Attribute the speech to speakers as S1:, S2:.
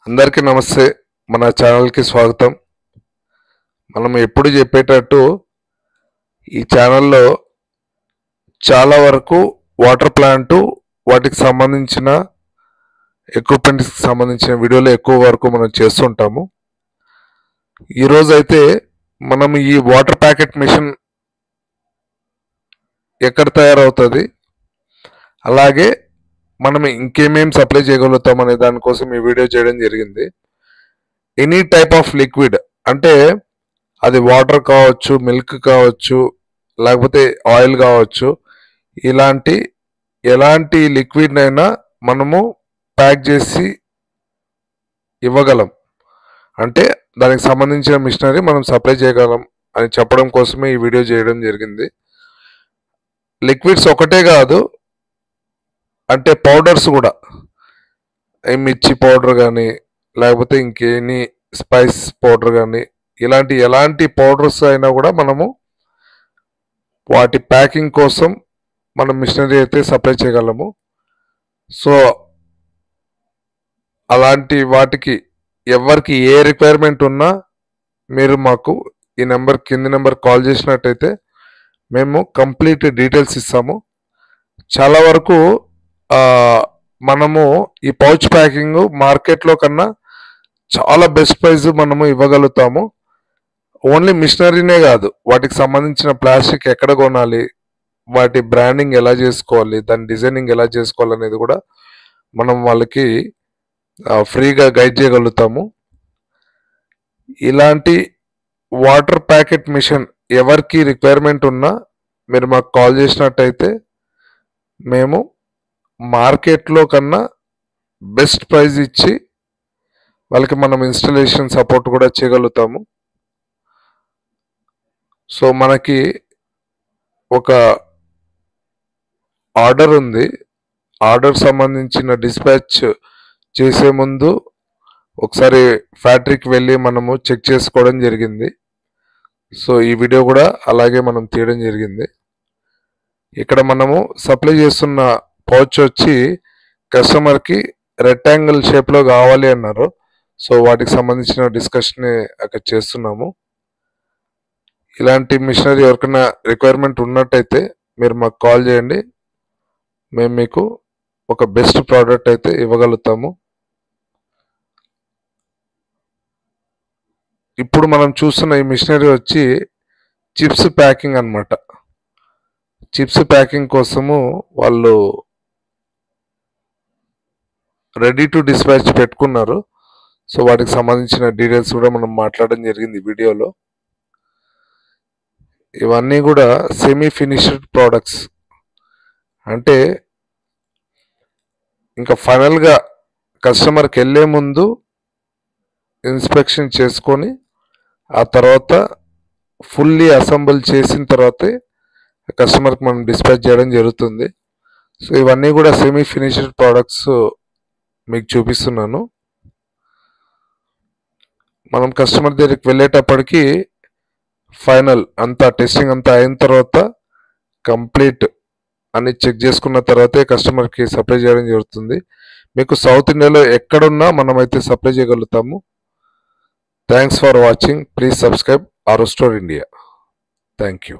S1: అందరికీ నమస్తే. మన ఛానల్కి స్వాగతం. మనం ఎప్పుడు చెప్పేటట్టు ఈ ఛానల్లో చాలా వరకు వాటర్ ప్లాంట్ వాటికి సంబంధించిన ఎక్విప్మెంట్స్కి సంబంధించిన వీడియోలు ఎక్కువ వరకు మనం చేస్తుంటాము. ఈరోజు అయితే మనం ఈ వాటర్ ప్యాకెట్ మిషన్ ఎక్కడ తయారవుతుంది, అలాగే మనం ఇంకేమేం సప్లై చేయగలుగుతాం అనే దానికోసం ఈ వీడియో చేయడం జరిగింది. ఎనీ టైప్ ఆఫ్ లిక్విడ్, అంటే అది వాటర్ కావచ్చు, మిల్క్ కావచ్చు, లేకపోతే ఆయిల్ కావచ్చు, ఎలాంటి లిక్విడ్ అయినా మనము ప్యాక్ చేసి ఇవ్వగలం. అంటే దానికి సంబంధించిన మిషనరీ మనం సప్లై చేయగలం అని చెప్పడం కోసమే ఈ వీడియో చేయడం జరిగింది. లిక్విడ్స్ ఒకటే కాదు, అంటే పౌడర్స్ కూడా, మిర్చి పౌడర్ కానీ లేకపోతే ఇంకేని స్పైస్ పౌడర్ కానీ ఎలాంటి పౌడర్స్ అయినా కూడా మనము వాటి ప్యాకింగ్ కోసం మనం మిషనరీ అయితే సప్లై చేయగలము. సో అలాంటి వాటికి ఎవరికి ఏ రిక్వైర్మెంట్ ఉన్నా మీరు మాకు ఈ కింది నెంబర్ కాల్ చేసినట్టయితే మేము కంప్లీట్ డీటెయిల్స్ ఇస్తాము. చాలా వరకు మనము ఈ పౌచ్ ప్యాకింగ్ మార్కెట్లో కన్నా చాలా బెస్ట్ ప్రైస్ మనము ఇవ్వగలుగుతాము. ఓన్లీ మిషనరీనే కాదు, వాటికి సంబంధించిన ప్లాస్టిక్ ఎక్కడ కొనాలి, వాటి బ్రాండింగ్ ఎలా చేసుకోవాలి, దాని డిజైనింగ్ ఎలా చేసుకోవాలి అనేది కూడా మనం వాళ్ళకి ఫ్రీగా గైడ్ చేయగలుగుతాము. ఇలాంటి వాటర్ ప్యాకెట్ మిషన్ ఎవరికి రిక్వైర్మెంట్ ఉన్నా మీరు మాకు కాల్ చేసినట్టయితే మేము మార్కెట్లో కన్నా బెస్ట్ ప్రైస్ ఇచ్చి వాళ్ళకి మనం ఇన్స్టలేషన్ సపోర్ట్ కూడా చేయగలుగుతాము. సో మనకి ఒక ఆర్డర్ ఉంది. ఆర్డర్ సంబంధించిన డిస్పాచ్ చేసే ముందు ఒకసారి ఫ్యాక్టరీకి వెళ్ళి మనము చెక్ చేసుకోవడం జరిగింది. సో ఈ వీడియో కూడా అలాగే మనం తీయడం జరిగింది. ఇక్కడ మనము సప్లై చేస్తున్న పౌచ్ వచ్చి కస్టమర్కి రెక్టాంగిల్ షేప్లో కావాలి అన్నారు. సో వాటికి సంబంధించిన డిస్కషన్ అక్కడ చేస్తున్నాము. ఇలాంటి మిషనరీ ఎవరికైనా రిక్వైర్మెంట్ ఉన్నట్టయితే మీరు మాకు కాల్ చేయండి. మేము మీకు ఒక బెస్ట్ ప్రోడక్ట్ అయితే ఇవ్వగలుగుతాము. ఇప్పుడు మనం చూస్తున్న ఈ మిషనరీ వచ్చి చిప్స్ ప్యాకింగ్ అన్నమాట. చిప్స్ ప్యాకింగ్ కోసము వాళ్ళు రెడీ టు డిస్పాచ్ పెట్టుకున్నారు. సో వాటికి సంబంధించిన డీటెయిల్స్ కూడా మనం మాట్లాడడం జరిగింది వీడియోలో. ఇవన్నీ కూడా సెమీ ఫినిష్డ్ ప్రోడక్ట్స్, అంటే ఇంకా ఫైనల్గా కస్టమర్కి వెళ్ళే ముందు ఇన్స్పెక్షన్ చేసుకొని ఆ తర్వాత ఫుల్లీ అసెంబుల్ చేసిన తర్వాతే కస్టమర్కి మనం డిస్పాచ్ చేయడం జరుగుతుంది. సో ఇవన్నీ కూడా సెమీ ఫినిష్డ్ ప్రోడక్ట్స్ మీకు చూపిస్తున్నాను. మనం కస్టమర్ దగ్గరికి వెళ్ళేటప్పటికి ఫైనల్ అంతా టెస్టింగ్ అంతా అయిన తర్వాత కంప్లీట్ అని చెక్ చేసుకున్న తర్వాతే కస్టమర్కి సప్లై చేయడం జరుగుతుంది. మీకు సౌత్ ఇండియాలో ఎక్కడున్నా మనమైతే సప్లై చేయగలుగుతాము. Thanks for watching. Please subscribe ఆరో స్టోర్ ఇండియా. Thank you.